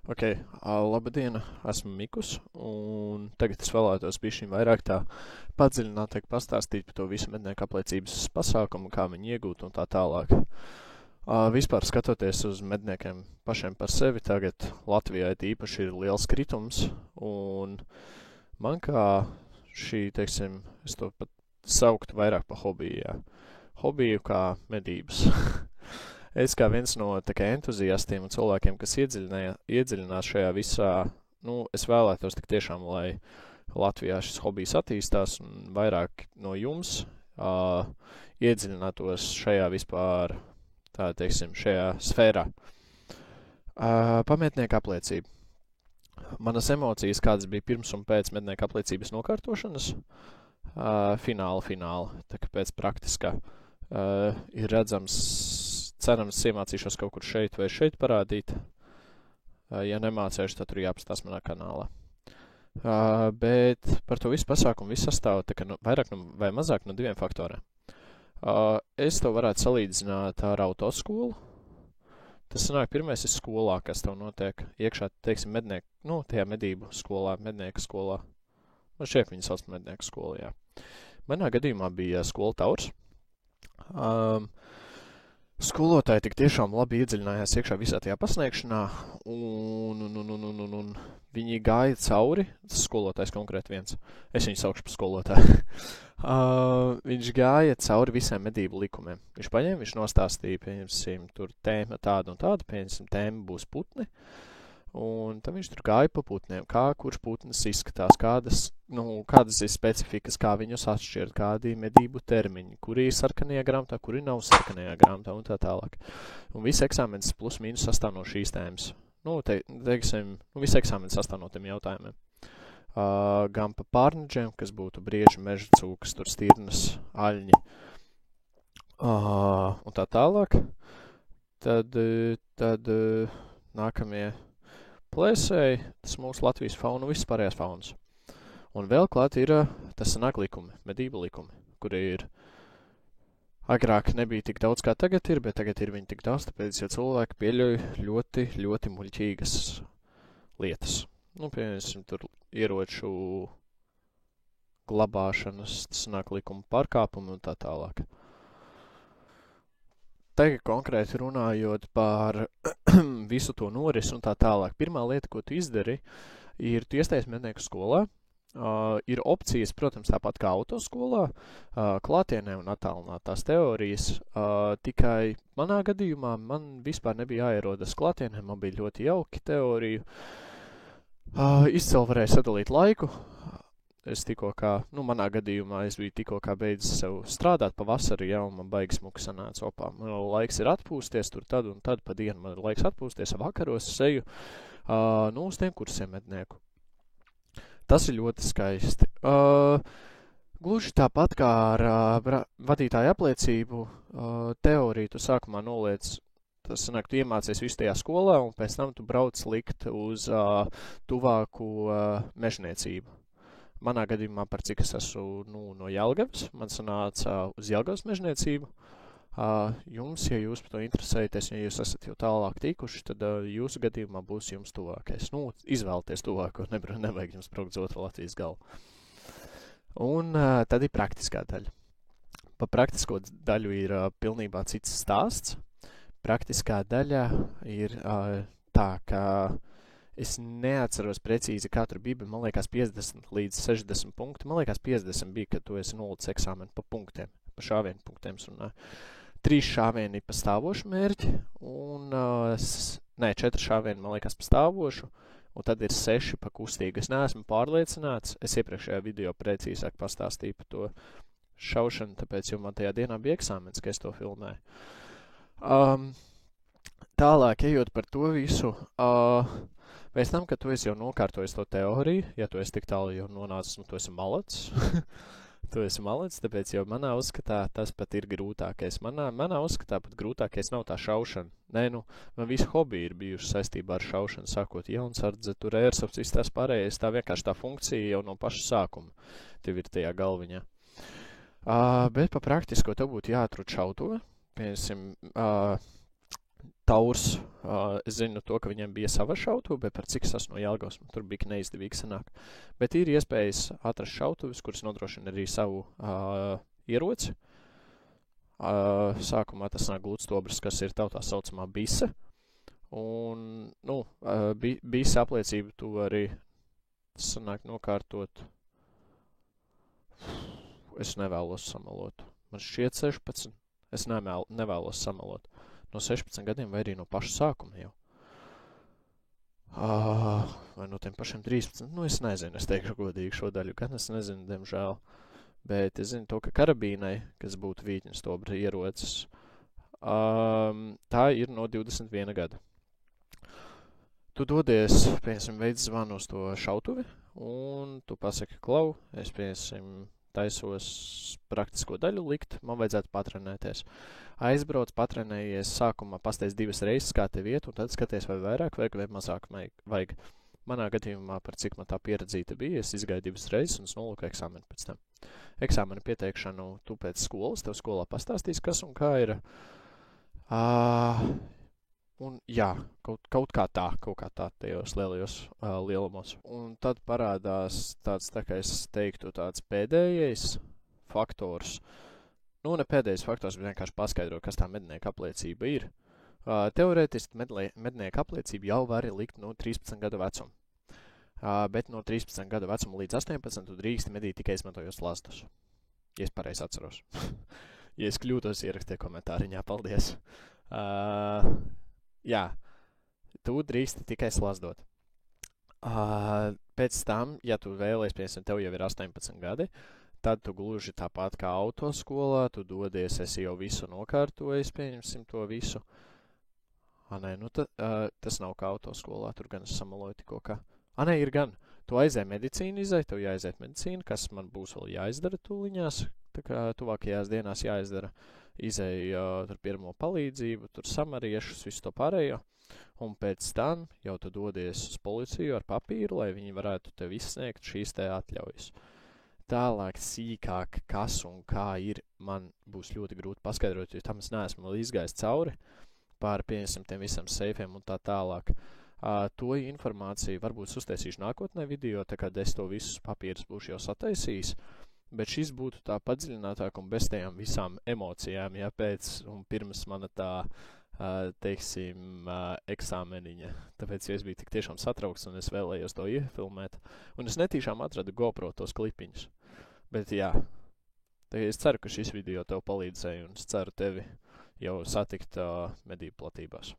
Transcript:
Ok, labdien, esmu Mikus, un tagad es vēlētos bišķiņ vairāk tā padziļinātāk pastāstīt par to visu mednieku apliecības pasākumu, kā viņi iegūt un tā tālāk. Vispār skatoties uz medniekiem pašiem par sevi, tagad Latvijā īpaši ir liels kritums, un man kā šī, teiksim, es to pat sauktu vairāk pa hobiju, jā. Hobiju kā medības. Es kā viens no tā kā entuziastiem un cilvēkiem, kas iedziļinās šajā visā, es vēlētos tik tiešām, lai Latvijā šis hobijs attīstās un vairāk no jums iedziļinātos šajā vispār, tā teiksim, šajā sfērā. Pametnieku apliecība. Manas emocijas, kādas bija pirms un pēc mednieku apliecības nokārtošanas, fināla, tā kā pēc praktiskā, ir redzams. Cerams, iemācīšos kaut kur šeit vai šeit parādīt. Ja nemācēšu, tad tur jāapstās manā kanālā. Bet par to visu pasākumu viss sastāv tā kā vairāk vai mazāk no diviem faktoriem. Es to varētu salīdzināt ar autoskolu. Tas sanāk, pirmais ir skolā, kas tev notiek iekšā, teiksim, tajā medību skolā, mednieka skolā. Man šeit viņi sauc mednieku skolu, jā. Manā gadījumā bija skola Taurs. Skolotāji tik tiešām labi iedziļinājās iekšā visā tajā pasniegšanā, un viņi gāja cauri, tas skolotājs konkrēti viens, es viņu saukšu par skolotāju, viņš gāja cauri visiem medību likumiem. Viņš paņēma, viņš nostāstīja, pieņemsim, tur tēma tāda un tāda, pieņemsim, tēma būs putni, un tad viņš tur gāja pa putniem, kā kurš putnes izskatās, kādas ir specifikas, kā viņus atšķirt, kādi medību termiņi, kuri ir sarkanajā grāmatā, kuri nav sarkanajā grāmatā un tā tālāk. Un viss eksāmenis plus mīnus sastāv no šīs tēmas. Viss eksāmenis sastāv no tiem jautājumiem. Gan pa pārneģiem, kas būtu brieži, meža cūkas, tur stirnas, aļņi un tā tālāk. Tad nākamie plēsēji, tas mūsu Latvijas fauna, viss pārējās faunas. Un vēl klāt ir, tas sanāk likumi, medību likumi, kuri ir agrāk nebija tik daudz, kā tagad ir, bet tagad ir viņi tik daudz, tāpēc, ja cilvēki pieļauj ļoti, ļoti muļķīgas lietas. Piemēram, tur ieroču glabāšanas, tas sanāk likuma pārkāpumi un tā tālāk. Tagad konkrēti runājot par visu to norisi un tā tālāk. Pirmā lieta, ko tu izdari, ir tu iestājies mednieku skolā. Ir opcijas, protams, tāpat kā autoskolā, klātienē un attālinātās teorijas. Tikai manā gadījumā man vispār nebija jāierodas klātienē, man bija ļoti jauki teoriju. Izcili varēja sadalīt laiku. Es manā gadījumā es biju tikko kā beidzis sev strādāt pavasari, un man baigi smuki sanāca opā. Man laiks ir atpūsties, tur tad un tad pa dienu man ir laiks atpūsties, vakaros seju, uz tiem kursiem mednieku. Tas ir ļoti skaisti. Gluži tāpat kā ar vadītāju apliecību, teoriju tu sākumā noliec, tas sanāk, tu iemācies visu tajā skolā, un pēc tam tu brauc likt uz tuvāku mežniecību. Manā gadījumā, par cik es esmu no Jelgavas, man sanāca uz Jelgavas mežniecību. Jums, ja jūs par to interesējaties, ja jūs esat jau tālāk tikuši, tad jūsu gadījumā būs jums tuvākais. Izvēlieties tuvāko, nevajag jums braukt uz otru Latvijas galu. Un tad ir praktiskā daļa. Pa praktisko daļu ir pilnībā cits stāsts. Praktiskā daļa ir tā, ka es neatceros precīzi, kā tur bija, bet man liekas 50 līdz 60 punkti. Man liekas 50 bija, kad tu esi nolicis eksāmenu pa punktiem, pa šāvienu punktiem. 3 šāvieni pa stāvošu mērķi, un 4 šāvieni, man liekas, pa stāvošu, un tad ir 6 pa kustīgu. Es neesmu pārliecināts, es iepriekšējā video precīzāk pastāstīju par to šaušanu, tāpēc, jo man tajā dienā bija eksāmens, ka es to filmēju. Tālāk, ejot par to visu, pēc tam, kad tu esi jau nokārtojis to teoriju, ja tu esi tik tālu jau nonācis, tu esi malacis. Tu esi malacis, tāpēc jau manā uzskatā tas pat ir grūtākais. Manā uzskatā pat grūtākais nav tā šaušana. Man visi hobiji ir bijuši saistībā ar šaušanu, sākot jaunsardze, tur airsofts, viss tās pārējais, tā vienkārši tā funkcija jau no paša sākuma tev ir tajā galviņā. Bet pa praktisko tev būtu jāatrod šauto, piemēram, Taurs, es zinu to, ka viņiem bija sava šautuve, bet par cik es esmu no Jelgavas, tur bija neizdevīgi sanāk. Bet ir iespējas atrast šautuves, kuras nodrošina arī savu ieroci. Sākumā tas nāk gludstobrs, kas ir tā saucamā bise. Un, bise apliecību tu arī sanāk nokārtot. Es nevēlos samalot. Man šķiet 16. Es nevēlos samalot. No 16 gadiem vai arī no paša sākuma jau. Vai no tiem pašiem 13. Es nezinu, es teikšu godīgi šo daļu, gan es nezinu, diemžēl. Bet es zinu to, ka karabīnai, kas būtu vītņas stobra ierocis, tā ir no 21 gada. Tu dodies, piemēram, veids zvanu uz to šautuvi, un tu pasaki, klau, es, piemēram, taisos praktisko daļu likt, man vajadzētu patrenēties. Aizbrauc, patrenējies, sākumā pasties 2 reizes, kā tev iet, un tad skaties, vai vairāk vajag, vai mazāk vajag. Manā gadījumā, par cik man tā pieredzīta bija, es izgāju 2 reizes un es noliku eksāmenu pēc tam. Eksāmenu pieteikšanu tu pēc skolas, tev skolā pastāstīs, kas un kā ir. Un jā, kaut kā tā tajos lielajos lielumos. Un tad parādās tāds, tā kā es teiktu, tāds pēdējais faktors. Ne pēdējais faktors, bet vienkārši paskaidro, kas tā mednieka apliecība ir. Teorētiski mednieka apliecība jau var likt no 13 gadu vecuma. Bet no 13 gadu vecuma līdz 18 tu drīksti medīt tikai izmantojot slazdus. Ja es pareizi atceros. Ja es kļūtos, ierakstiet komentāriņā, paldies. Jā, tu drīksti tikai slazdot. Pēc tam, ja tu vēlies, piemēram, tev jau ir 18 gadi, tad tu gluži tāpat kā autoskolā, tu dodies, esi jau visu nokārtojis, pieņemsim to visu. Tas nav kā autoskolā, tur gan es samaloju tikko kā. Ir gan. Tu aizēj medicīnu izēj, tev jāaiziet medicīna, kas man būs vēl jāizdara tūliņās, tā kā tuvākajās dienās jāizdara. Izēj tur pirmo palīdzību, tur samariešus, visu to pārējo. Un pēc tam jau tu dodies uz policiju ar papīru, lai viņi varētu tev izsniegt šīs te atļaujas. Tālāk sīkāk, kas un kā ir, man būs ļoti grūti paskaidrot, jo tam es neesmu vēl izgājis cauri pār pieņemsim tiem visam seifiem un tā tālāk. To informāciju varbūt uztaisīšu nākotnē video, tā kā es to visus papīrus būšu jau sataisījis, bet šis būtu tā padziļinātāk un bez tajām visām emocijām, ja pēc un pirms mana tā, teiksim, eksāmeniņa. Tāpēc, ja es biju tik tiešām satraukts un es vēlējos to iefilmēt, un es netīšām atradu GoPro tos klipiņus. Bet jā, es ceru, ka šis video tev palīdzēja, un es ceru tevi jau satikt medību platībās.